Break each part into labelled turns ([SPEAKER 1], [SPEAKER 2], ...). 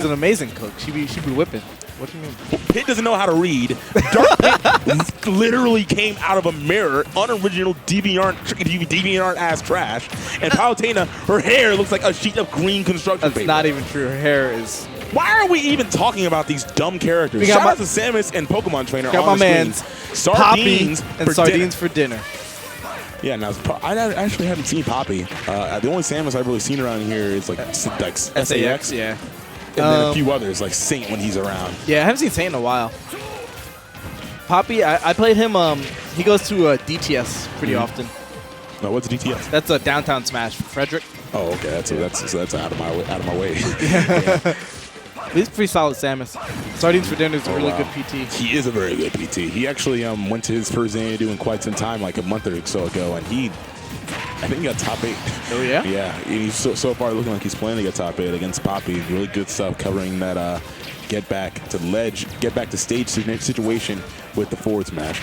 [SPEAKER 1] an amazing cook. She be whipping. What do you mean?
[SPEAKER 2] Well, Pit doesn't know how to read. Dark Pit literally came out of a mirror, unoriginal DeviantArt ass trash. And Palutena, her hair looks like a sheet of green construction paper.
[SPEAKER 1] That's not even true. Her hair is.
[SPEAKER 2] Why are we even talking about these dumb characters? Shout out to Samus and Pokemon Trainer
[SPEAKER 1] got
[SPEAKER 2] on
[SPEAKER 1] my
[SPEAKER 2] the
[SPEAKER 1] man's
[SPEAKER 2] screen. Sardines
[SPEAKER 1] Poppy and Sardines for dinner.
[SPEAKER 2] Yeah, now I actually haven't seen Poppy. The only Samus I've really seen around here is like SAX.
[SPEAKER 1] Yeah.
[SPEAKER 2] And then a few others, like Saint when he's around.
[SPEAKER 1] Yeah, I haven't seen Saint in a while. Poppy, I played him. He goes to DTS pretty often.
[SPEAKER 2] No, what's DTS?
[SPEAKER 1] That's a downtown smash. Frederick.
[SPEAKER 2] Oh, okay. That's out of my way.
[SPEAKER 1] Yeah. He's pretty solid, Samus. Sardines for Dinner is a really good PT.
[SPEAKER 2] He is a very good PT. He actually went to his first Xanadu in quite some time, like a month or so ago, and I think he got top 8.
[SPEAKER 1] Oh, yeah?
[SPEAKER 2] Yeah. He's so far looking like he's planning to get top 8 against Poppy. Really good stuff covering that get back to ledge, get back to stage situation with the forward smash.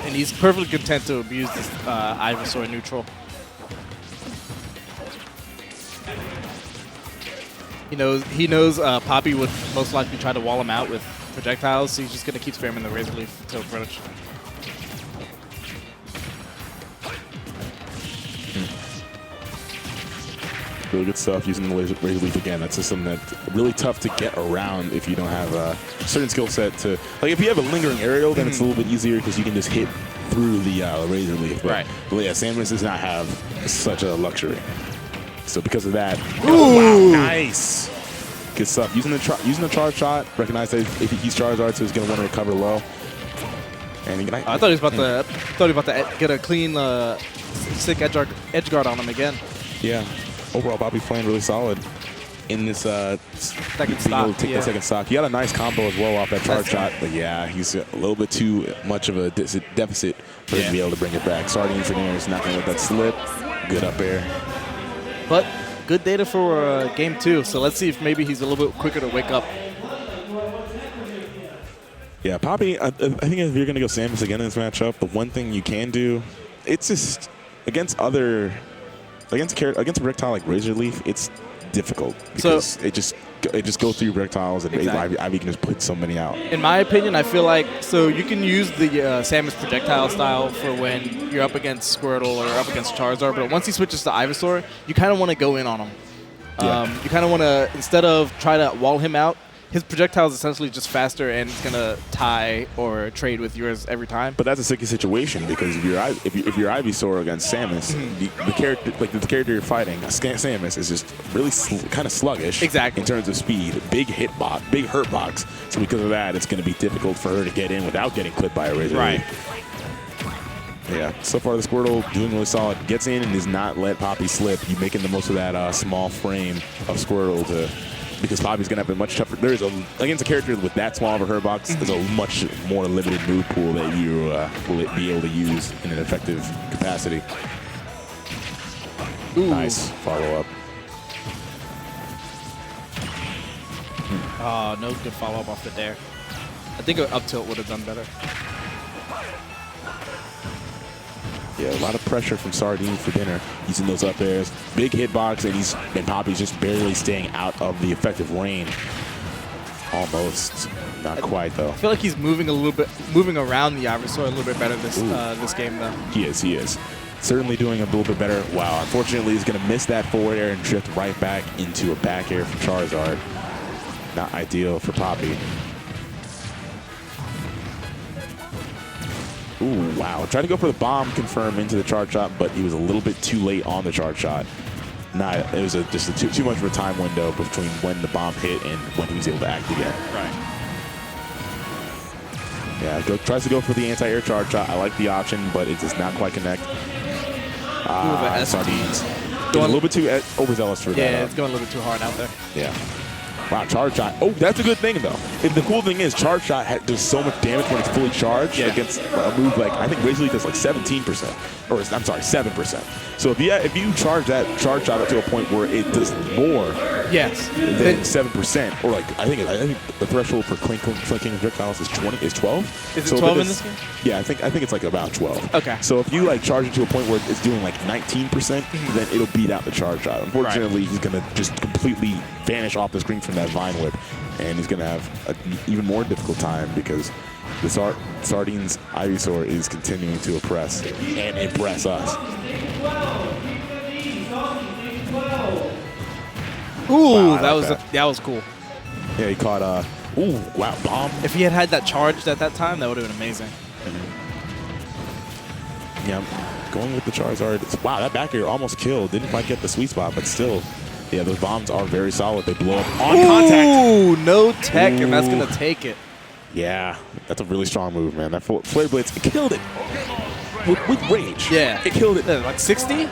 [SPEAKER 1] And he's perfectly content to abuse this Ivysaur neutral. He knows Poppy would most likely try to wall him out with projectiles, so he's just going to keep spamming the Razor Leaf until approach.
[SPEAKER 2] Really good stuff using the Razor Leaf again. That's just something that's really tough to get around if you don't have a certain skill set to. Like if you have a lingering aerial, then it's a little bit easier because you can just hit through the Razor Leaf. But yeah, Samus does not have such a luxury. So because of that, wow, nice, good stuff. Using the charge shot, recognize that if he's Charizard, so he's gonna want to recover low. And
[SPEAKER 1] I thought he was about to get a clean, sick edge guard on him again.
[SPEAKER 2] Yeah, overall, Poppy's playing really solid in this
[SPEAKER 1] second stock.
[SPEAKER 2] That second stock. He had a nice combo as well off that charge shot, but yeah, he's a little bit too much of a deficit for him to be able to bring it back. Sardines4Dinner is not gonna let that slip. Good up air.
[SPEAKER 1] But good data for game 2, so let's see if maybe he's a little bit quicker to wake up.
[SPEAKER 2] Yeah, Poppy, I think if you're going to go Samus again in this matchup, the one thing you can do, it's just against a projectile like Razor Leaf, it's difficult because it just goes through projectiles and Ivy can just put so many out.
[SPEAKER 1] In my opinion, I feel like you can use the Samus projectile style for when you're up against Squirtle or up against Charizard, but once he switches to Ivysaur, you kind of want to go in on him. You kind of want to, instead of try to wall him out, his projectile is essentially just faster and it's going to tie or trade with yours every time.
[SPEAKER 2] But that's a sticky situation because if you're Ivysaur against Samus, the character you're fighting, Samus, is just really kind of sluggish in terms of speed. Big hurt box. So because of that, it's going to be difficult for her to get in without getting clipped by a Razor Leaf. Yeah, so far the Squirtle doing really solid. Gets in and does not let Poppy slip. You making the most of that small frame of Squirtle because Poppy's going to have a much tougher. Against a character with that small of a hurt box, there's a much more limited move pool that you will be able to use in an effective capacity. Ooh. Nice follow up.
[SPEAKER 1] Oh, no good follow up off the dare. I think an up tilt would have done better.
[SPEAKER 2] Yeah, a lot of pressure from Sardines4Dinner using those up airs. Big hitbox, and Poppy's just barely staying out of the effective range. Almost. Not quite, though.
[SPEAKER 1] I feel like he's moving around the Ivysaur a little bit better this game, though.
[SPEAKER 2] He is. Certainly doing a little bit better. Wow, unfortunately, he's going to miss that forward air and drift right back into a back air from Charizard. Not ideal for Poppy. Ooh, wow. Tried to go for the bomb confirm into the charge shot, but he was a little bit too late on the charge shot. It was just too much of a time window between when the bomb hit and when he was able to act again.
[SPEAKER 1] Right.
[SPEAKER 2] Yeah, tries to go for the anti-air charge shot. I like the option, but it does not quite connect. Sardines. Going a little bit too overzealous for that.
[SPEAKER 1] Yeah, it's going a little bit too hard out there.
[SPEAKER 2] Yeah. Wow, charge shot. Oh, that's a good thing, though. And the cool thing is, charge shot does so much damage when it's fully charged against a move like, I think Razor Leaf does like 17%. Or, I'm sorry, 7%. So if you charge that charge shot up to a point where it does more
[SPEAKER 1] Yes.
[SPEAKER 2] Then 7%, or like I think the threshold for clinking projectiles is 12.
[SPEAKER 1] Is it 12 in this game?
[SPEAKER 2] Yeah, I think it's like about 12.
[SPEAKER 1] Okay.
[SPEAKER 2] So if you like charge it to a point where it's doing like 19%, then it'll beat out the charge out. Unfortunately, he's gonna just completely vanish off the screen from that Vine Whip, and he's gonna have an even more difficult time because the Sardines Ivysaur is continuing to oppress and impress us.
[SPEAKER 1] Ooh,
[SPEAKER 2] Wow,
[SPEAKER 1] that was cool.
[SPEAKER 2] Yeah, he caught ooh, wow, bomb.
[SPEAKER 1] If he had that charged at that time, that would have been amazing.
[SPEAKER 2] Yeah, going with the Charizard. Wow, that back air almost killed. Didn't quite get the sweet spot, but still, yeah, those bombs are very solid. They blow up on contact.
[SPEAKER 1] Ooh, no tech, and that's going to take it.
[SPEAKER 2] Yeah, that's a really strong move, man. That Flare Blitz, it killed it with rage.
[SPEAKER 1] Yeah.
[SPEAKER 2] It killed it.
[SPEAKER 1] Like 60?